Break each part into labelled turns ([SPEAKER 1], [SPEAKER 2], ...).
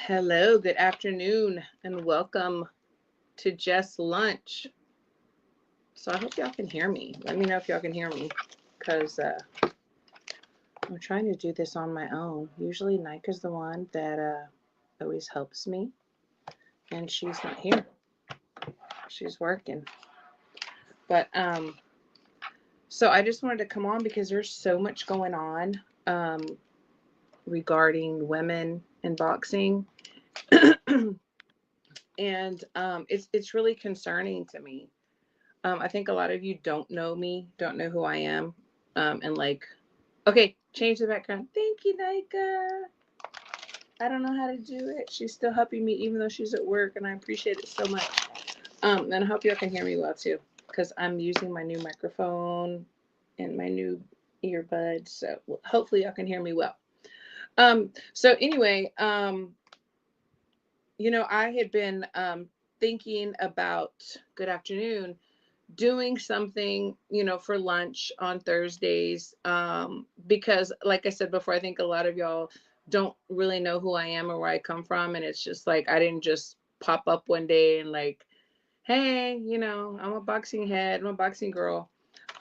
[SPEAKER 1] Hello, good afternoon, and welcome to Just Lunch. So I hope y'all can hear me. Let me know if y'all can hear me, because I'm trying to do this on my own. Usually Nika's the one that always helps me, and she's not here. She's working. But so I just wanted to come on because there's so much going on regarding women in boxing, and it's really concerning to me. I think a lot of you don't know me, don't know who I am. And like, okay, change the background. Thank you, Nika. I don't know how to do it. She's still helping me even though she's at work, and I appreciate it so much. And I hope y'all can hear me well too, because I'm using my new microphone and my new earbuds. So hopefully y'all can hear me well. So anyway, I had been thinking about good afternoon doing something, for lunch on Thursdays. Because like I said before, I think a lot of y'all don't really know who I am or where I come from. And it's just like, I didn't just pop up one day and like, hey, I'm a boxing head, I'm a boxing girl.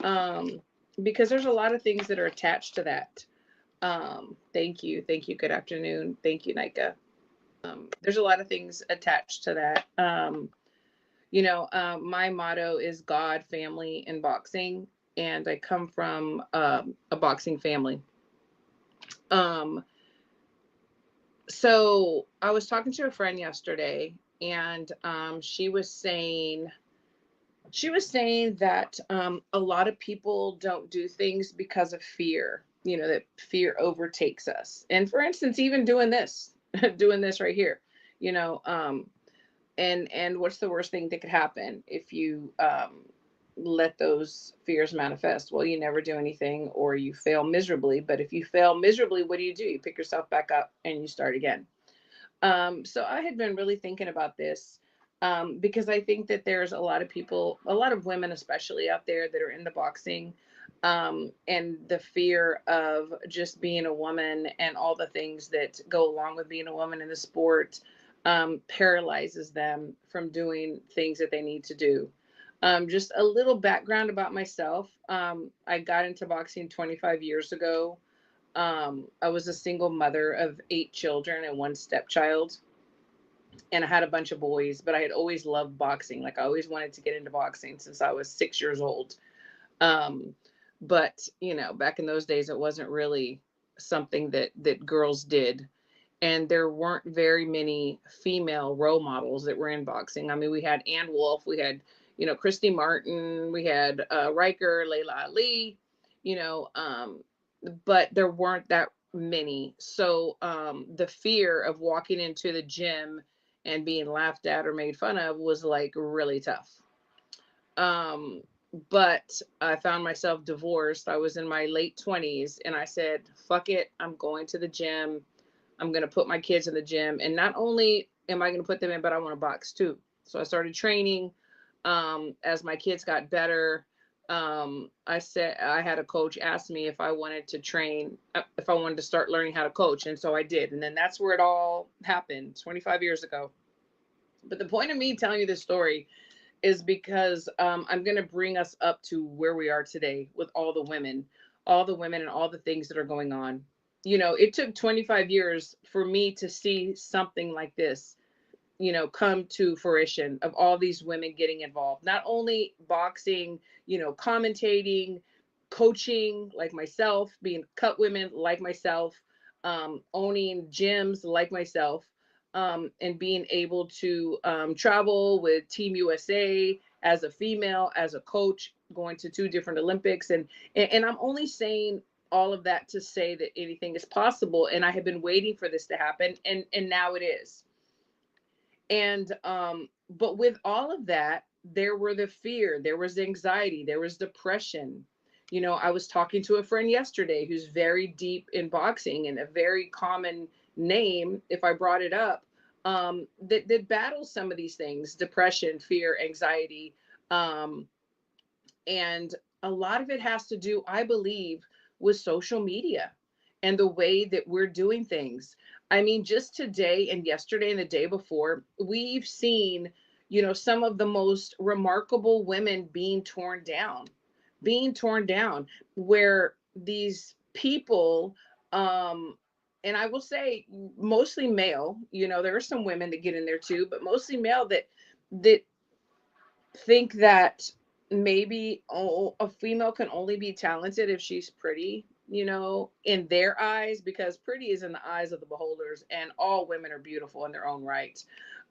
[SPEAKER 1] Um, because there's a lot of things that are attached to that. Thank you. Thank you. Good afternoon. Thank you, Nika. There's a lot of things attached to that. My motto is God, family, and boxing, and I come from a boxing family. Um, so I was talking to a friend yesterday, and she was saying that a lot of people don't do things because of fear. That fear overtakes us. And for instance, even doing this, doing this right here, you know. And what's the worst thing that could happen if you let those fears manifest? Well, you never do anything or you fail miserably. But if you fail miserably, what do? You pick yourself back up and you start again. So I had been really thinking about this, because I think that there's a lot of people, a lot of women especially out there that are into boxing, and the fear of just being a woman and all the things that go along with being a woman in the sport paralyzes them from doing things that they need to do. Just a little background about myself. I got into boxing 25 years ago. I was a single mother of 8 children and one stepchild, and I had a bunch of boys, but I had always loved boxing. Like, I always wanted to get into boxing since I was 6 years old. Um, but back in those days, it wasn't really something that girls did, and there weren't very many female role models that were in boxing. I mean, we had Ann Wolf, we had Christy Martin, we had Riker, Layla Ali, you know, um, but there weren't that many. So the fear of walking into the gym and being laughed at or made fun of was like really tough. Um, but I found myself divorced. I was in my late 20s and I said, fuck it, I'm going to the gym. I'm going to put my kids in the gym. And not only am I going to put them in, but I want to box too. So I started training. As my kids got better, I said, I had a coach ask me if I wanted to train, if I wanted to start learning how to coach. And so I did. And then that's where it all happened 25 years ago. But the point of me telling you this story is because I'm going to bring us up to where we are today with all the women and all the things that are going on. It took 25 years for me to see something like this, come to fruition, of all these women getting involved, not only boxing, commentating, coaching like myself, being cut women like myself, owning gyms like myself, and being able to travel with Team USA as a female, as a coach, going to 2 different Olympics. And I'm only saying all of that to say that anything is possible. And I have been waiting for this to happen. And now it is. And but with all of that, there were the fear, there was anxiety, there was depression. I was talking to a friend yesterday who's very deep in boxing, and a very common name, if I brought it up, that battles some of these things: depression, fear, anxiety. Um, and a lot of it has to do, I believe, with social media. and the way that we're doing things. I mean, just today and yesterday and the day before, we've seen, some of the most remarkable women being torn down, where these people, um, and I will say mostly male, there are some women that get in there too, but mostly male that think that maybe a female can only be talented if she's pretty, in their eyes, because pretty is in the eyes of the beholders, and all women are beautiful in their own right.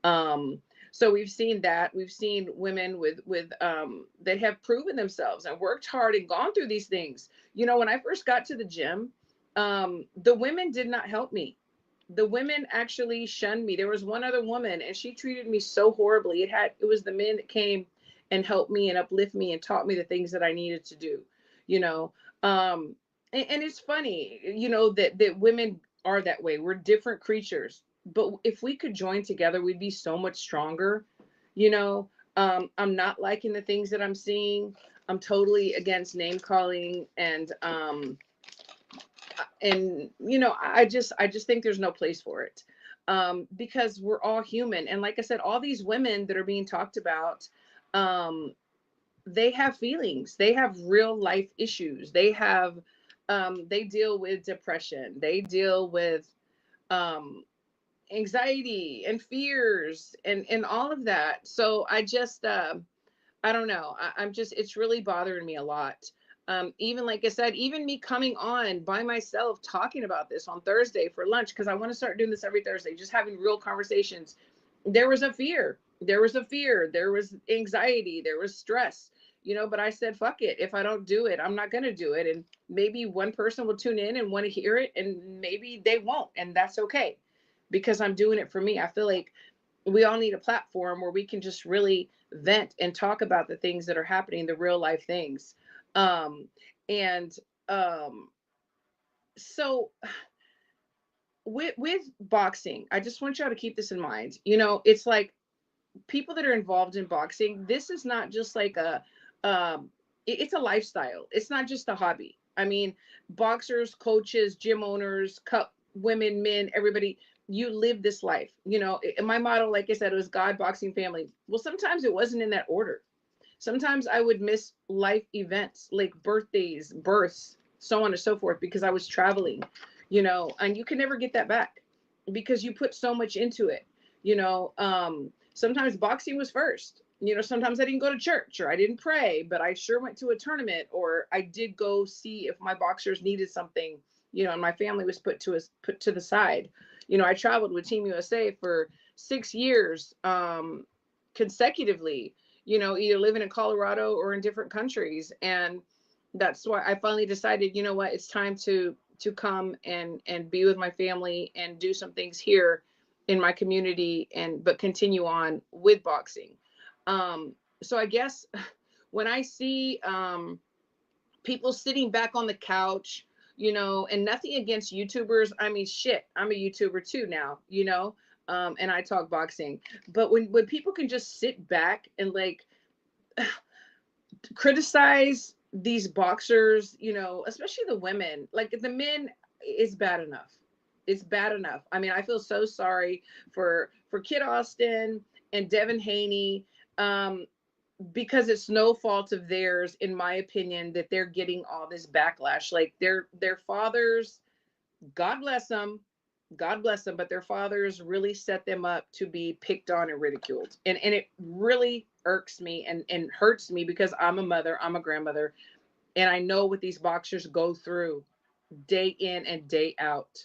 [SPEAKER 1] Um, so we've seen that. We've seen women with that have proven themselves and worked hard and gone through these things. When I first got to the gym, the women did not help me. The women actually shunned me. There was one other woman, and she treated me so horribly. It was the men that came and helped me and uplift me and taught me the things that I needed to do. You know, and it's funny, that women are that way. We're different creatures, but if we could join together, we'd be so much stronger. You know, I'm not liking the things that I'm seeing. I'm totally against name calling and I just think there's no place for it, because we're all human. And like I said, all these women that are being talked about, um, they have feelings, they have real life issues, they deal with depression, they deal with um, anxiety and fears and all of that. So I don't know. I'm just, it's really bothering me a lot. Even like I said, even me coming on by myself talking about this on Thursday for lunch, because I want to start doing this every Thursday, just having real conversations. There was a fear. There was a fear. There was anxiety. There was stress, but I said, fuck it. If I don't do it, I'm not going to do it. And maybe one person will tune in and want to hear it, and maybe they won't. And that's okay, because I'm doing it for me. I feel like we all need a platform where we can just really vent and talk about the things that are happening, the real life things. Um, and so with boxing, I just want y'all to keep this in mind. It's like people that are involved in boxing, this is not just like it's a lifestyle. It's not just a hobby. I mean, boxers, coaches, gym owners, cup women, men, everybody, you live this life. My motto, like I said, it was God, boxing, family. Well, sometimes it wasn't in that order. Sometimes I would miss life events like birthdays, births, so on and so forth, because I was traveling, and you can never get that back because you put so much into it. Sometimes boxing was first. Sometimes I didn't go to church or I didn't pray, but I sure went to a tournament, or I did go see if my boxers needed something, and my family was put to the side. I traveled with Team USA for 6 years consecutively, either living in Colorado or in different countries. And that's why I finally decided, what, it's time to come and be with my family and do some things here in my community, but continue on with boxing. So I guess when I see people sitting back on the couch, and nothing against YouTubers. I mean, shit, I'm a YouTuber too now, and I talk boxing. But when people can just sit back and like criticize these boxers, especially the women, like the men, is bad enough. It's bad enough. I mean, I feel so sorry for Kid Austin and Devin Haney, because it's no fault of theirs, in my opinion, that they're getting all this backlash. Like their fathers, God bless them, God bless them, but their fathers really set them up to be picked on and ridiculed. And it really irks me and hurts me, because I'm a mother, I'm a grandmother, and I know what these boxers go through day in and day out,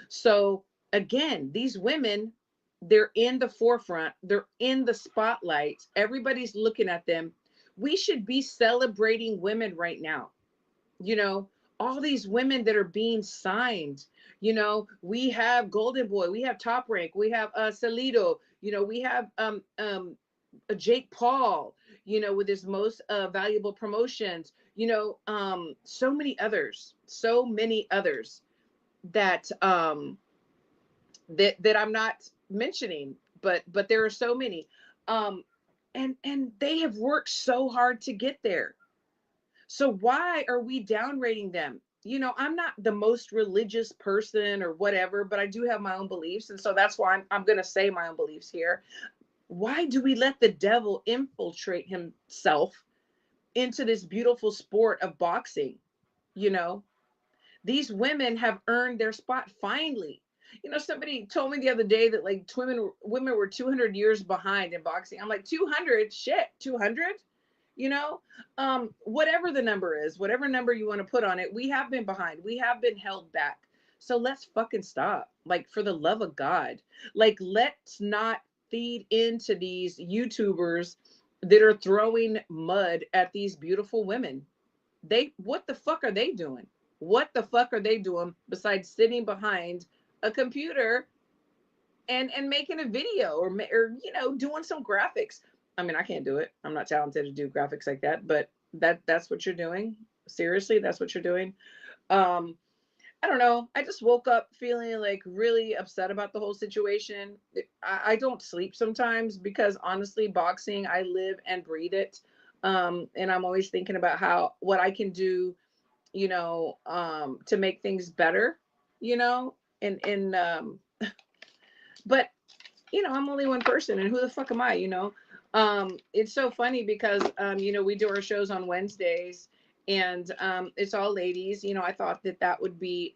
[SPEAKER 1] So again, these women, they're in the forefront, they're in the spotlight, everybody's looking at them. We should be celebrating women right now, you know all these women that are being signed. We have Golden Boy, we have Top Rank, we have Salido, we have Jake Paul, with his most valuable promotions, so many others that that I'm not mentioning, but there are so many, um and they have worked so hard to get there. So why are we downrating them? I'm not the most religious person or whatever, but I do have my own beliefs. And so that's why I'm going to say my own beliefs here. Why do we let the devil infiltrate himself into this beautiful sport of boxing? You know, these women have earned their spot finally. Somebody told me the other day that like women were 200 years behind in boxing. I'm like, 200? Shit, 200? Whatever the number is, whatever number you want to put on it, we have been behind. We have been held back. So let's fucking stop. Like, for the love of God. Like, let's not feed into these YouTubers that are throwing mud at these beautiful women. What the fuck are they doing? What the fuck are they doing besides sitting behind a computer and making a video or doing some graphics? I mean, I can't do it. I'm not talented to do graphics like that, but that's what you're doing. Seriously, that's what you're doing. I don't know. I just woke up feeling like really upset about the whole situation. I don't sleep sometimes because honestly, boxing, I live and breathe it. And I'm always thinking about what I can do, to make things better, and but I'm only one person, and who the fuck am I? It's so funny because we do our shows on Wednesdays, and it's all ladies. I thought that would be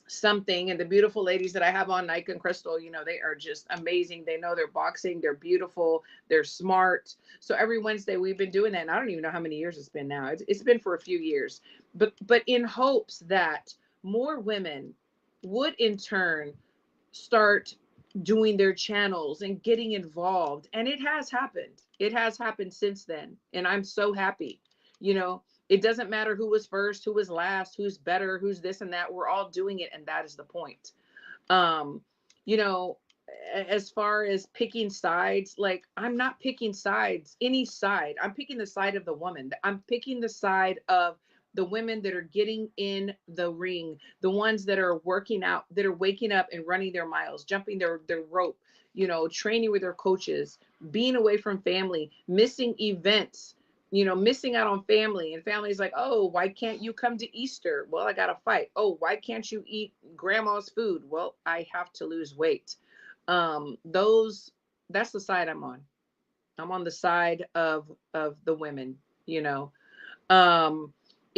[SPEAKER 1] something. And the beautiful ladies that I have on, Nike and Crystal, they are just amazing. They know their boxing, they're beautiful, they're smart. So every Wednesday we've been doing that, and I don't even know how many years it's been now. It's been for a few years, but in hopes that more women would in turn start doing their channels and getting involved. And it has happened. It has happened since then. And I'm so happy. It doesn't matter who was first, who was last, who's better, who's this and that. We're all doing it. And that is the point. Um, you know, as far as picking sides, like, I'm not picking sides, any side. I'm picking the side of the woman. I'm picking the side of the women that are getting in the ring, the ones that are working out, that are waking up and running their miles, jumping their rope, training with their coaches, being away from family, missing events, missing out on family. And family's like, oh, why can't you come to Easter? Well, I got to fight. Oh, why can't you eat grandma's food? Well, I have to lose weight. That's the side I'm on. I'm on the side of the women, you know.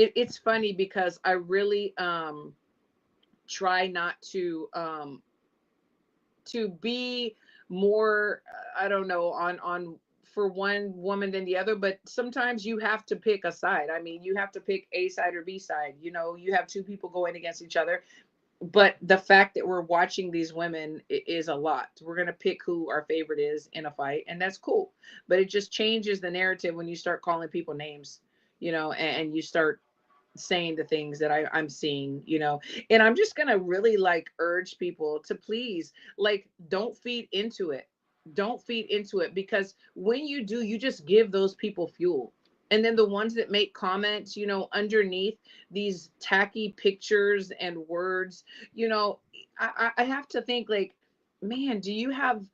[SPEAKER 1] It's funny because I really try not to be more, I don't know, on for one woman than the other, but sometimes you have to pick a side. I mean, you have to pick A side or B side. You have two people going against each other, but the fact that we're watching these women is a lot. We're going to pick who our favorite is in a fight, and that's cool. But it just changes the narrative when you start calling people names, and you start saying the things that I'm seeing, and I'm just gonna really like urge people to please, like, don't feed into it. Don't feed into it, because when you do, you just give those people fuel. And then the ones that make comments, underneath these tacky pictures and words, I have to think like, man, do you have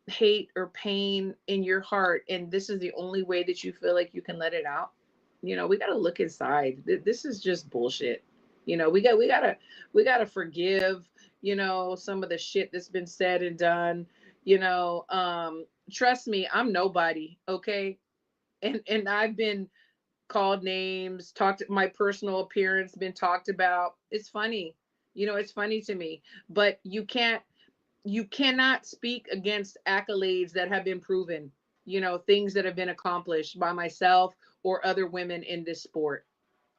[SPEAKER 1] hate or pain in your heart, and this is the only way that you feel like you can let it out? We got to look inside. This is just bullshit. We got to forgive, some of the shit that's been said and done. Trust me, I'm nobody, okay? And I've been called names, talked, my personal appearance been talked about. It's funny. It's funny to me, but you cannot speak against accolades that have been proven, things that have been accomplished by myself or other women in this sport.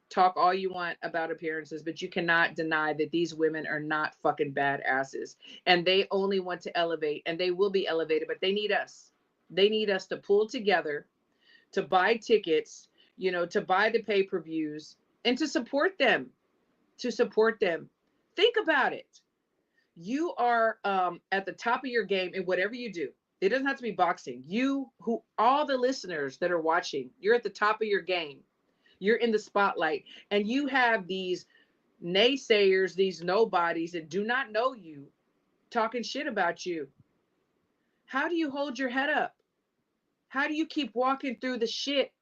[SPEAKER 1] Talk all you want about appearances, but you cannot deny that these women are not fucking badasses. And they only want to elevate, and they will be elevated, but they need us. They need us to pull together, to buy tickets, to buy the pay-per-views, and to support them. To support them. Think about it. You are at the top of your game in whatever you do. It doesn't have to be boxing. All the listeners that are watching, you're at the top of your game. You're in the spotlight, and you have these naysayers, these nobodies that do not know you, talking shit about you. How do you hold your head up? How do you keep walking through the shit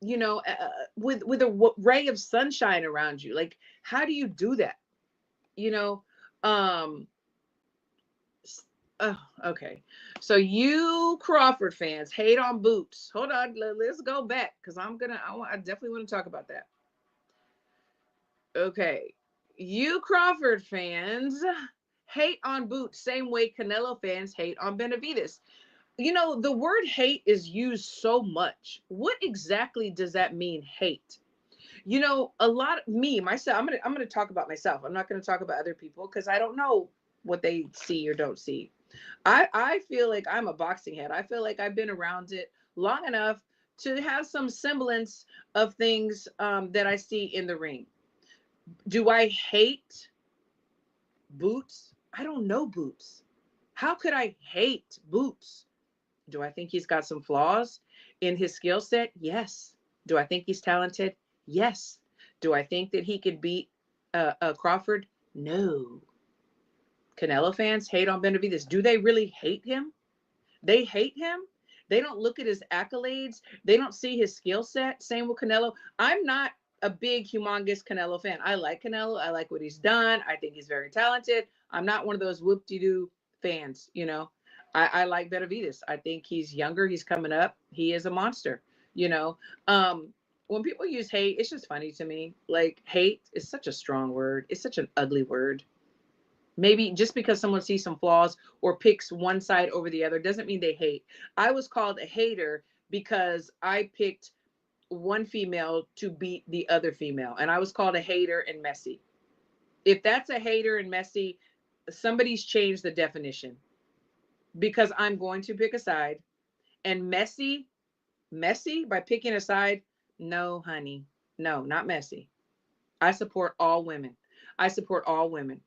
[SPEAKER 1] you know, with a ray of sunshine around you. Like, how do you do that? You know, um, oh, okay. So you Crawford fans hate on Boots. Hold on, let's go back because I definitely want to talk about that. Okay, you Crawford fans hate on Boots same way Canelo fans hate on Benavides. You know, the word hate is used so much. What exactly does that mean, hate? You know, a lot of me, myself, I'm gonna talk about myself. I'm not gonna talk about other people because I don't know what they see or don't see. I feel like I'm a boxing head. I feel like I've been around it long enough to have some semblance of things that I see in the ring. Do I hate Boots? I don't know Boots. How could I hate Boots? Do I think he's got some flaws in his skill set? Yes. Do I think he's talented? Yes. Do I think that he could beat Crawford? No. Canelo fans hate on Benavides. Do they really hate him? They hate him. They don't look at his accolades. They don't see his skill set. Same with Canelo. I'm not a big, humongous Canelo fan. I like Canelo. I like what he's done. I think he's very talented. I'm not one of those whoop-de-doo fans, you know. I like Benavides. I think he's younger. He's coming up. He is a monster, you know. When people use hate, it's just funny to me. Like, hate is such a strong word. It's such an ugly word. Maybe just because someone sees some flaws or picks one side over the other doesn't mean they hate. I was called a hater because I picked one female to beat the other female, and I was called a hater and messy. If that's a hater and messy, somebody's changed the definition because I'm going to pick a side. And messy, messy by picking a side, no, honey, no, not messy. I support all women. I support all women.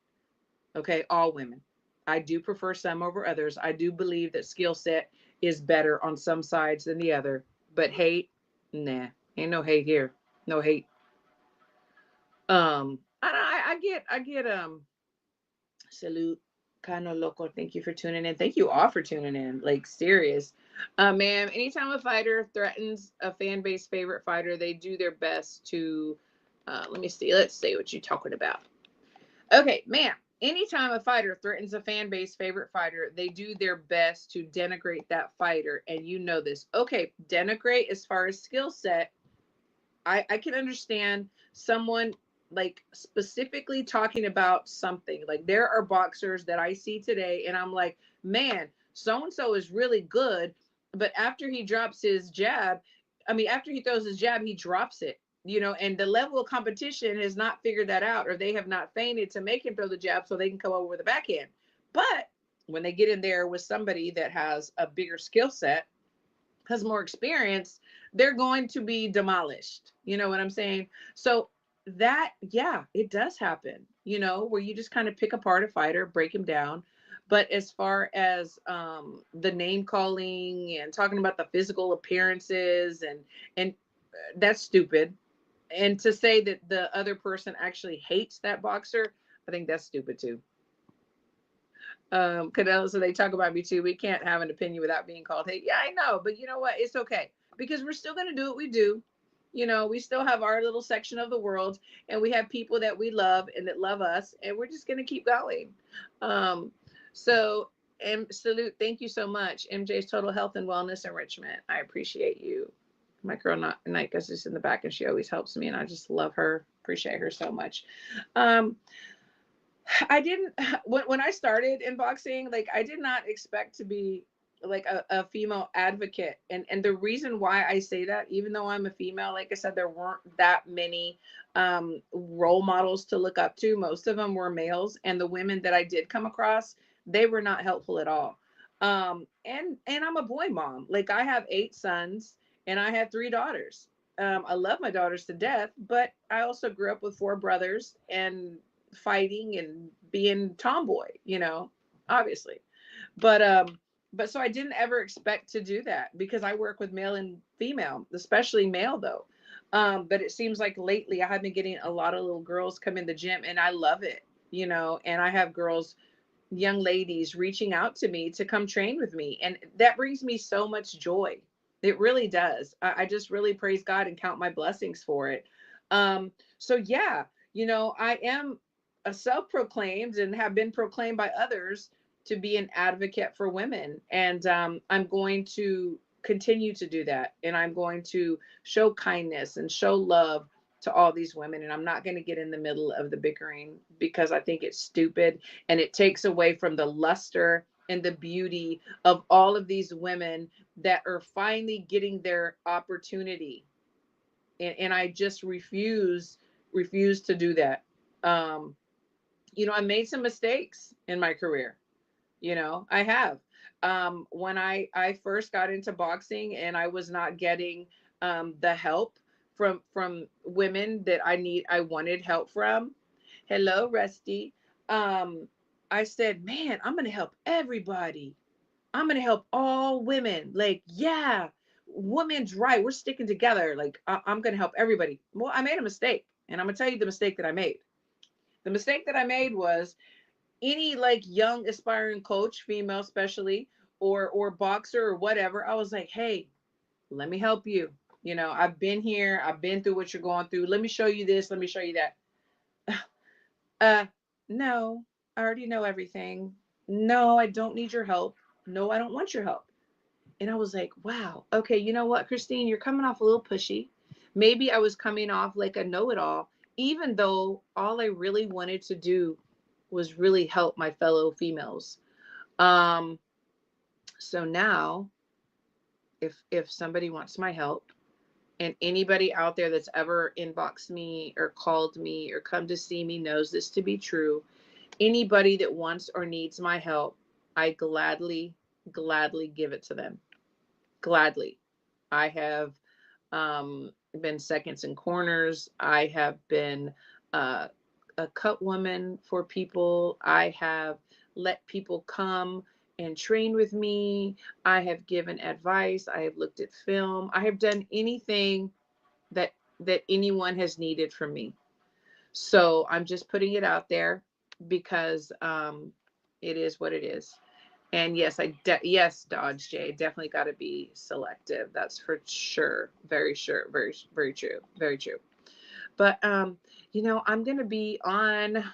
[SPEAKER 1] Okay, all women. I do prefer some over others. I do believe that skill set is better on some sides than the other. But hate, nah, ain't no hate here. No hate. I get salute, Kano Loco. Thank you for tuning in. Thank you all for tuning in. Like, serious. Ma'am, anytime a fighter threatens a fan base favorite fighter, they do their best to let me see. Let's see what you're talking about. Okay, ma'am. Anytime a fighter threatens a fan base favorite fighter, they do their best to denigrate that fighter, and you know this. Okay, denigrate as far as skill set. I can understand someone like specifically talking about something. Like, there are boxers that I see today, and I'm like, man, so and so is really good, but after he drops his jab, I mean, after he throws his jab, he drops it. You know, and the level of competition has not figured that out, or they have not feinted to make him throw the jab so they can come over with a backhand. But when they get in there with somebody that has a bigger skill set, has more experience, they're going to be demolished. You know what I'm saying? So that, yeah, it does happen, you know, where you just kind of pick apart a fighter, break him down. But as far as the name calling and talking about the physical appearances and that's stupid. And to say that the other person actually hates that boxer, I think that's stupid too. Canelo, so they talk about me too. We can't have an opinion without being called hate. Yeah, I know, but you know what? It's okay because we're still going to do what we do. You know, we still have our little section of the world, and we have people that we love and that love us, and we're just going to keep going. Um, so, and salute, thank you so much, MJ's Total Health and Wellness Enrichment. I appreciate you. My girl Night is just in the back, and she always helps me, and I just love her. Appreciate her so much. Um, I didn't when I started in boxing, like I did not expect to be like a female advocate. And the reason why I say that, even though I'm a female, like I said, there weren't that many role models to look up to. Most of them were males, and the women that I did come across, they were not helpful at all. And I'm a boy mom. Like, I have 8 sons and I have 3 daughters. I love my daughters to death, but I also grew up with 4 brothers and fighting and being tomboy, you know, obviously. But so I didn't ever expect to do that because I work with male and female, especially male though. But it seems like lately I have been getting a lot of little girls come in the gym, and I love it, you know, and I have girls, young ladies reaching out to me to come train with me, and that brings me so much joy. It really does. I just really praise God and count my blessings for it. So yeah, I am a self-proclaimed and have been proclaimed by others to be an advocate for women. And I'm going to continue to do that. And I'm going to show kindness and show love to all these women. And I'm not going to get in the middle of the bickering because I think it's stupid and it takes away from the luster and the beauty of all of these women that are finally getting their opportunity. And I just refuse to do that. Um, I made some mistakes in my career. I have. When I first got into boxing and I was not getting the help from women that I wanted help from. Hello, Rusty. I said, man, I'm gonna help everybody. I'm gonna help all women. Like, yeah, women's right. We're sticking together. Like, I'm gonna help everybody. Well, I made a mistake, and I'm gonna tell you the mistake that I made. The mistake that I made was any like young aspiring coach, female especially, or boxer or whatever. I was like, hey, let me help you. I've been here. I've been through what you're going through. Let me show you this. Let me show you that. Uh, no, I already know everything. No, I don't need your help. No, I don't want your help. And I was like, wow, okay, you know what, Christine, you're coming off a little pushy. Maybe I was coming off like a know it all, even though all I really wanted to do was really help my fellow females. Um, so now, if somebody wants my help, and anybody out there that's ever inboxed me or called me or come to see me knows this to be true, anybody that wants or needs my help, I gladly give it to them. Gladly. I have been seconds and corners. I have been uh, a cut woman for people. I have let people come and train with me. I have given advice. I have looked at film. I have done anything that anyone has needed from me. So I'm just putting it out there because it is what it is. And yes, yes, Dodge J, definitely got to be selective. That's for sure, very true, very true. But I'm gonna be on.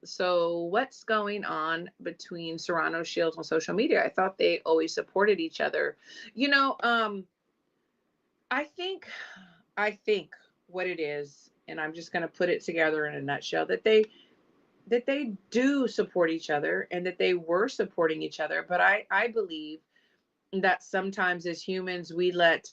[SPEAKER 1] So what's going on between Serrano Shields on social media? I thought they always supported each other. You know, um, I think, I think what it is, and I'm just gonna put it together in a nutshell that they do support each other and that they were supporting each other. But I believe that sometimes as humans, we let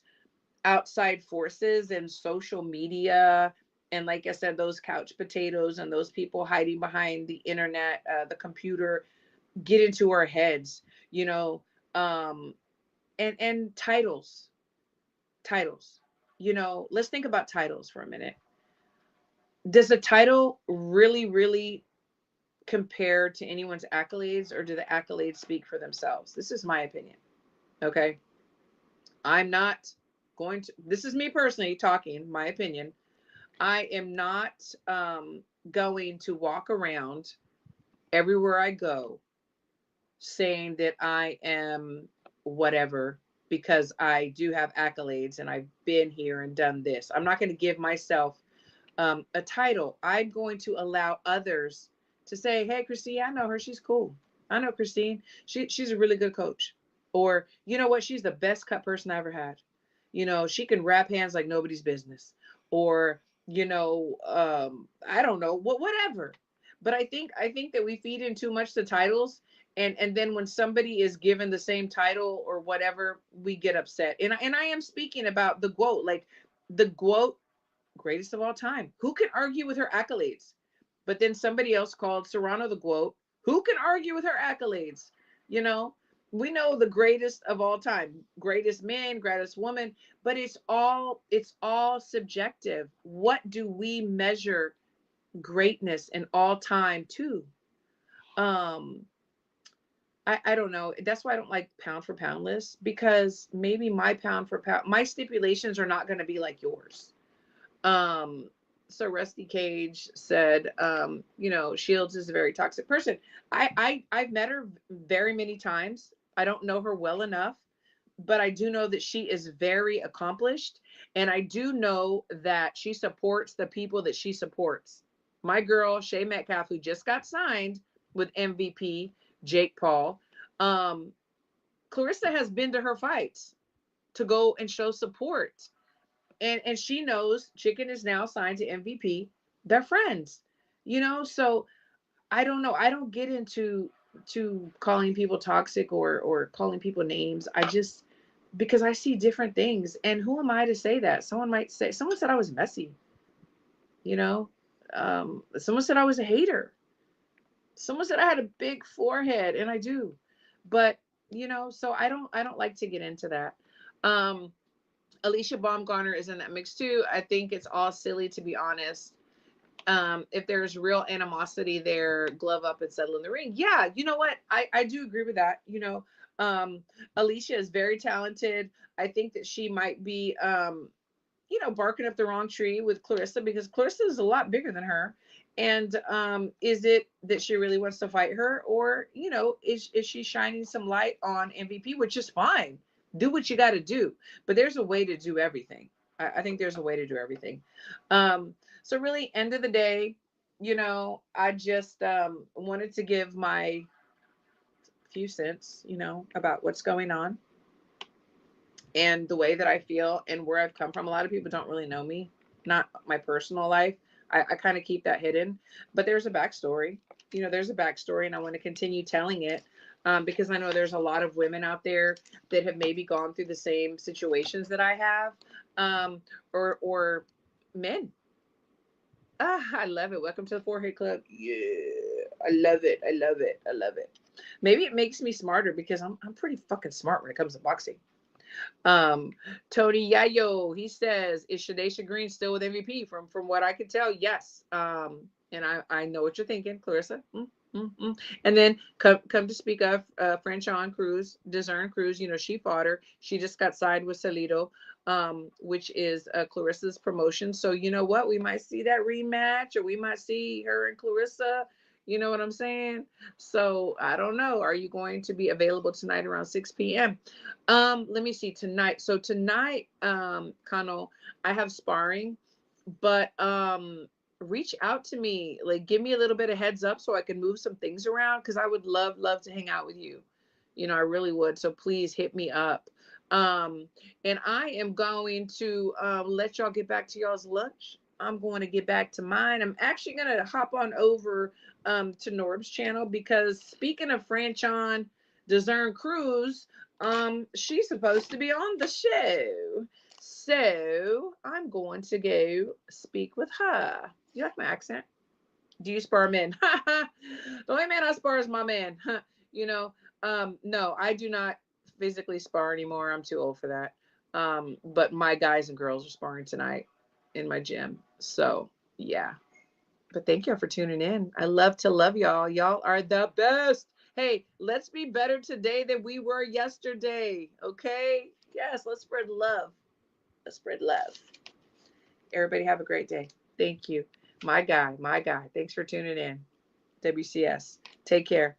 [SPEAKER 1] outside forces and social media, and like I said, those couch potatoes and those people hiding behind the internet, the computer, get into our heads, you know, um, and titles, let's think about titles for a minute. Does a title really compare to anyone's accolades, or do the accolades speak for themselves? This is my opinion. Okay. I'm not going to, this is me personally talking, my opinion. I am not going to walk around everywhere I go saying that I am whatever because I do have accolades and I've been here and done this. I'm not going to give myself a title. I'm going to allow others to say, hey, Christine, I know her. She's cool. I know Christine. She's a really good coach. Or, you know what? She's the best cut person I ever had. She can wrap hands like nobody's business. Or, I don't know, whatever. But I think that we feed in too much to titles, and then when somebody is given the same title or whatever, we get upset. And I am speaking about the GOAT, like the GOAT, greatest of all time. Who can argue with her accolades? But then somebody else called Serrano the GOAT. Who can argue with her accolades? You know, we know the greatest of all time, greatest man, greatest woman, but it's all subjective. What do we measure greatness in all time to? Um, I don't know. That's why I don't like pound for pound lists, because maybe my pound for pound, my stipulations are not going to be like yours. Um, so Rusty Cage said, Shields is a very toxic person. I've met her very many times. I don't know her well enough, but I do know that she is very accomplished. And I do know that she supports the people that she supports. My girl, Shay Metcalf, who just got signed with MVP, Jake Paul, um, Clarissa has been to her fights to go and show support. And she knows Chicken is now signed to MVP. They're friends, so I don't know. I don't get into to calling people toxic or calling people names. I just because I see different things. And who am I to say that? Someone said I was messy, you know? Someone said I was a hater. Someone said I had a big forehead, and I do. But, so I don't like to get into that. Um, Alicia Baumgartner is in that mix too. I think it's all silly, to be honest. If there's real animosity there, glove up and settle in the ring. Yeah, you know what? I do agree with that. Alicia is very talented. I think that she might be, barking up the wrong tree with Clarissa, because Clarissa is a lot bigger than her. And is it that she really wants to fight her, or is she shining some light on MVP, which is fine. Do what you got to do, but there's a way to do everything. I think there's a way to do everything. So really, end of the day, I just wanted to give my few cents, about what's going on and the way that I feel and where I've come from. A lot of people don't really know me, not my personal life. I kind of keep that hidden, but there's a backstory. There's a backstory, and I want to continue telling it, because I know there's a lot of women out there that have maybe gone through the same situations that I have, or men. I love it. Welcome to the Forehead Club. Yeah, I love it. I love it. I love it. Maybe it makes me smarter because I'm pretty fucking smart when it comes to boxing. Um, Tony Yayo, he says, is Shadesha Green still with MVP? From what I can tell, yes. And I know what you're thinking, Clarissa. And then come to speak of Franchon Cruz, Desern Cruz. She fought her. She just got signed with Salido, which is Clarissa's promotion. So you know what? We might see that rematch, or we might see her and Clarissa. You know what I'm saying? So I don't know. Are you going to be available tonight around 6 p.m.? Let me see tonight. So tonight, Kano, I have sparring, but reach out to me. Like, give me a little bit of heads up so I can move some things around, because I would love to hang out with you. I really would. So please hit me up. And I am going to let y'all get back to y'all's lunch. I'm going to get back to mine. I'm actually going to hop on over to Norb's channel, because speaking of Franchon Desern Cruz, she's supposed to be on the show. So I'm going to go speak with her. You like my accent? Do you spar men? The only man I spar is my man. No, I do not physically spar anymore. I'm too old for that. But my guys and girls are sparring tonight in my gym. So yeah. But thank y'all for tuning in. I love to love y'all. Y'all are the best. Hey, let's be better today than we were yesterday. Okay? Yes, let's spread love. Let's spread love. Everybody have a great day. Thank you. My guy. Thanks for tuning in. WCS. Take care.